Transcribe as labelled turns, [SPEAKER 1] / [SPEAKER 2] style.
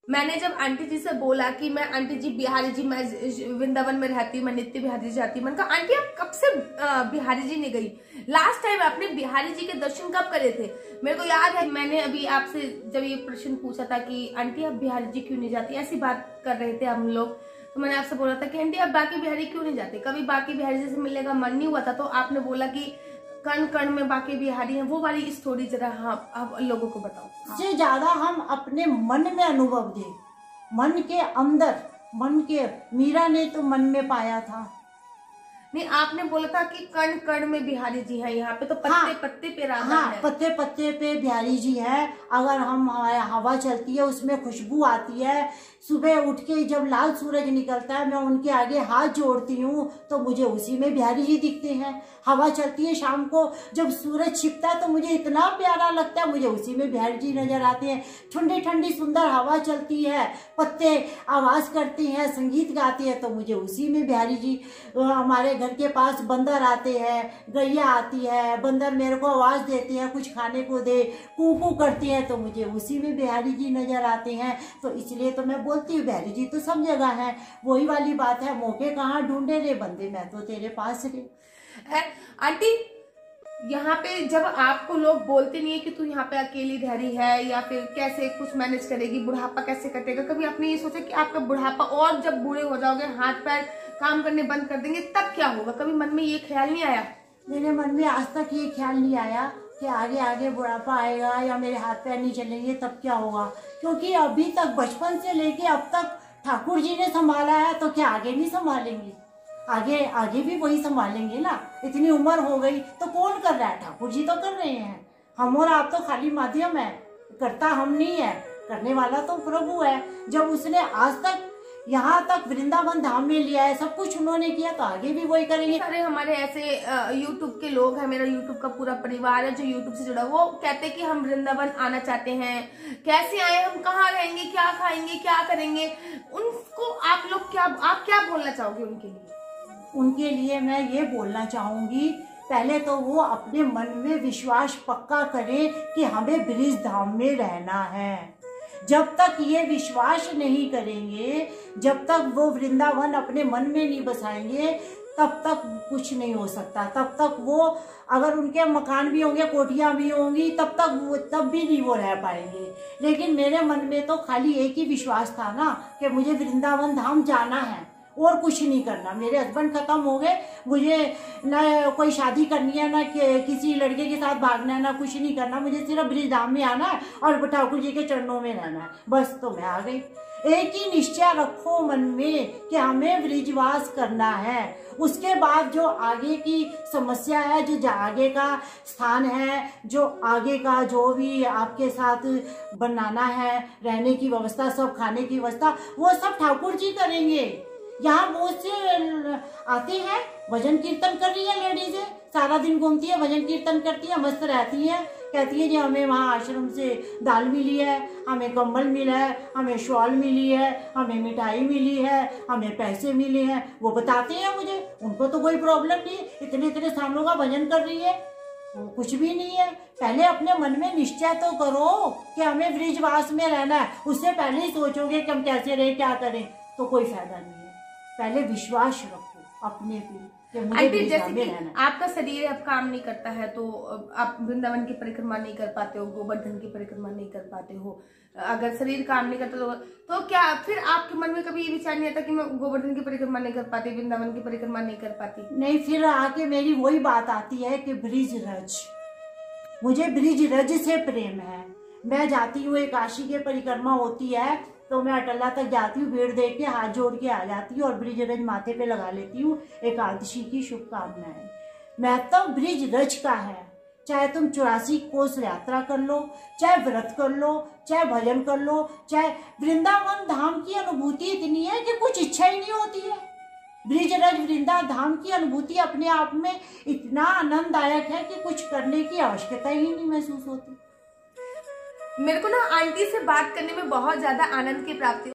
[SPEAKER 1] मैंने जब आंटी जी से बोला कि मैं आंटी जी बिहारी जी मैं वृंदावन में रहती हूँ, मैं नित्य बिहारी जी जाती हूँ, मैंने कहा आंटी आप कब से बिहारी जी नहीं गई? लास्ट टाइम आपने बिहारी जी के दर्शन कब करे थे? मेरे को याद है मैंने अभी आपसे जब ये प्रश्न पूछा था कि आंटी आप बिहारी जी क्यों नहीं जाती, ऐसी बात कर रहे थे हम लोग, तो मैंने आपसे बोला था कि आंटी आप बाकी बिहारी क्यों नहीं जाते, कभी बाकी बिहारी जी से मिलने का मन नहीं हुआ था? तो आपने बोला कि कण कण में बाकी बिहारी हैं। वो वाली स्टोरी जरा हाँ आप लोगों को बताओ।
[SPEAKER 2] इससे ज्यादा हम अपने मन में अनुभव दें, मन के अंदर, मन के, मीरा ने तो मन में पाया था।
[SPEAKER 1] नहीं, आपने बोला था कि कण कण में बिहारी जी है, यहाँ पे तो पत्ते
[SPEAKER 2] हाँ,
[SPEAKER 1] पत्ते पे राधा
[SPEAKER 2] हाँ,
[SPEAKER 1] है।
[SPEAKER 2] पत्ते पत्ते पे बिहारी जी है। अगर हम हवा चलती है उसमें खुशबू आती है। सुबह उठ के जब लाल सूरज निकलता है मैं उनके आगे हाथ जोड़ती हूँ तो मुझे उसी में बिहारी जी दिखते हैं। हवा चलती है शाम को जब सूरज छिपता है तो मुझे इतना प्यारा लगता है, मुझे उसी में बिहारी जी नजर आते हैं। ठंडी ठंडी सुंदर हवा चलती है, पत्ते आवाज करते हैं, संगीत गाते हैं तो मुझे उसी में बिहारी जी। हमारे घर के पास बंदर आते हैं, गैया आती है, बंदर मेरे को आवाज देते हैं कुछ खाने को दे, कू करती है तो मुझे उसी में बिहारी जी नजर आते हैं। तो इसलिए तो मैं बोलती हूँ बिहारी जी तो सब जगह है। वही वाली बात है, मौके कहाँ ढूंढे रे बंदे, मैं तो तेरे पास रे।
[SPEAKER 1] आंटी यहाँ पे जब आपको लोग बोलते नहीं है कि तू यहाँ पे अकेली रह रही है या फिर कैसे कुछ मैनेज करेगी, बुढ़ापा कैसे कटेगा, कभी आपने ये सोचा कि आपका बुढ़ापा और जब बूढ़े हो जाओगे हाथ पैर काम करने बंद कर देंगे तब क्या होगा? कभी मन में ये ख्याल नहीं आया?
[SPEAKER 2] मेरे मन में आज तक ये ख्याल नहीं आया कि आगे आगे बुढ़ापा आएगा या मेरे हाथ पैर नहीं चलेंगे तब क्या होगा, क्योंकि अभी तक बचपन से लेके अब तक ठाकुर जी ने संभाला है तो क्या आगे नहीं संभालेंगे? आगे आगे भी वही संभालेंगे ना। इतनी उम्र हो गई तो कौन कर रहा है? ठाकुर जी तो कर रहे हैं। हम और आप तो खाली माध्यम है, करता हम नहीं है, करने वाला तो प्रभु है। जब उसने आज तक यहाँ तक वृंदावन धाम में लिया है, सब कुछ उन्होंने किया तो आगे भी वही करेंगे।
[SPEAKER 1] सारे हमारे ऐसे यूट्यूब के लोग हैं, मेरा यूट्यूब का पूरा परिवार है जो यूट्यूब से जुड़ा, वो कहते हैं कि हम वृंदावन आना चाहते हैं, कैसे आए, हम कहाँ रहेंगे, क्या खाएंगे, क्या करेंगे, उनको आप लोग आप क्या बोलना चाहोगे उनके लिए?
[SPEAKER 2] उनके लिए मैं ये बोलना चाहूंगी, पहले तो वो अपने मन में विश्वास पक्का करें कि हमें ब्रिज धाम में रहना है। जब तक ये विश्वास नहीं करेंगे, जब तक वो वृंदावन अपने मन में नहीं बसाएंगे तब तक कुछ नहीं हो सकता। तब तक वो, अगर उनके मकान भी होंगे, कोठियां भी होंगी, तब भी नहीं वो रह पाएंगे। लेकिन मेरे मन में तो खाली एक ही विश्वास था ना कि मुझे वृंदावन धाम जाना है और कुछ नहीं करना। मेरे हस्बैंड खत्म हो गए, मुझे ना कोई शादी करनी है, ना किसी लड़के के साथ भागना है, ना कुछ नहीं करना। मुझे सिर्फ ब्रिजधाम में आना है और ठाकुर जी के चरणों में रहना है, बस। तो मैं आ गई। एक ही निश्चय रखो मन में कि हमें ब्रिजवास करना है। उसके बाद जो आगे की समस्या है, जो आगे का स्थान है, जो आगे का जो भी आपके साथ बनाना है, रहने की व्यवस्था, सब खाने की व्यवस्था, वो सब ठाकुर जी करेंगे। यहाँ बहुत से आते हैं, भजन कीर्तन कर रही है लेडीजें, सारा दिन घूमती है, भजन कीर्तन करती है, मस्त रहती है, कहती है जी हमें वहाँ आश्रम से दाल मिली है, हमें कंबल मिला है, हमें शॉल मिली है, हमें मिठाई मिली है, हमें पैसे मिले हैं। वो बताते हैं मुझे, उनको तो कोई प्रॉब्लम नहीं, इतने इतने सालों का भजन कर रही है, वो कुछ भी नहीं है। पहले अपने मन में निश्चय तो करो कि हमें ब्रिजवास में रहना है। उससे पहले ही सोचोगे कि हम कैसे रहे, क्या करें, तो कोई फायदा नहीं है। पहले विश्वास रखो अपने पे कि मुझे
[SPEAKER 1] जैसे कि
[SPEAKER 2] रहना है।
[SPEAKER 1] आपका शरीर अब काम नहीं करता है तो आप वृंदावन की परिक्रमा नहीं कर पाते हो, गोवर्धन की परिक्रमा नहीं कर पाते हो। अगर शरीर काम नहीं करता तो क्या फिर आपके मन में कभी ये विचार नहीं आता कि मैं गोवर्धन की परिक्रमा नहीं कर पाती, वृंदावन की परिक्रमा नहीं कर पाती?
[SPEAKER 2] नहीं, फिर आके मेरी वही बात आती है कि ब्रिज रज, मुझे ब्रिज रज से प्रेम है। मैं जाती हूँ, एक काशी की परिक्रमा होती है तो मैं अटला तक जाती हूँ, भीड़ देख के हाथ जोड़ के आ जाती हूँ और ब्रिज रज माथे पे लगा लेती हूँ। एकादशी की शुभकामनाएं। महत्व ब्रिज रज का है। चाहे तुम 84 कोस यात्रा कर लो, चाहे व्रत कर लो, चाहे भजन कर लो, चाहे वृंदावन धाम की अनुभूति इतनी है कि कुछ इच्छा ही नहीं होती है। ब्रिजरज वृंदा धाम की अनुभूति अपने आप में इतना आनंददायक है कि कुछ करने की आवश्यकता ही नहीं महसूस होती।
[SPEAKER 1] मेरे को ना आंटी से बात करने में बहुत ज्यादा आनंद की प्राप्ति